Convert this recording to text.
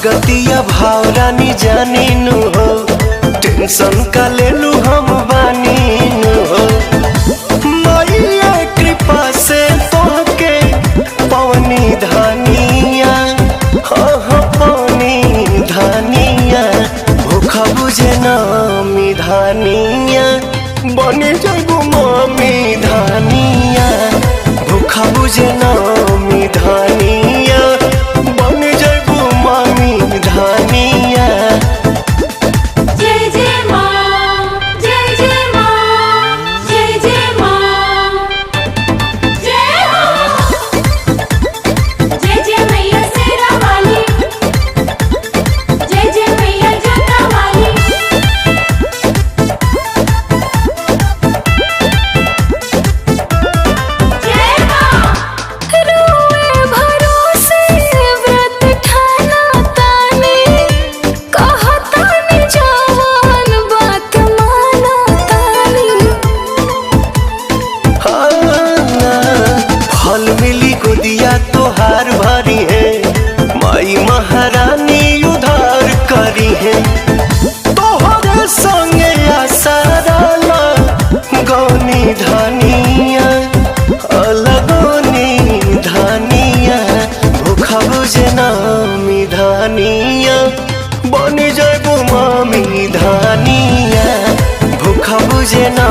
भगतिया भावरानी जानी नु हो, टेंशन का ले लू हम बानी नु हो। मैया कृपा से तोहके पवनी धानिया, हाँ हाँ पवनी धानिया, भूखा बुझे नामी धानिया, बने जागो मामी धानिया, भूखा बुझे नामी धानिया, बने जागो मामी धानिया। जय जय माँ, जय जय माँ, जय जय माँ, जय हो। जय जय मैया शेरा वाली, जय जय मैया जोता वाली। जय माँ। रोए भरोसे व्रत ठाना ताने, कहतानी जवान बात माना तानी। फल मिली गोदिया तोहार भरी है, माई महारानी उधार करी है। तोहरे संगे आसाराला गौनी धानिया, अलगोनी धानिया, भूखा बुझे नामी धानिया, बनी जाबो मामी धानिया, भूखा बुझे ना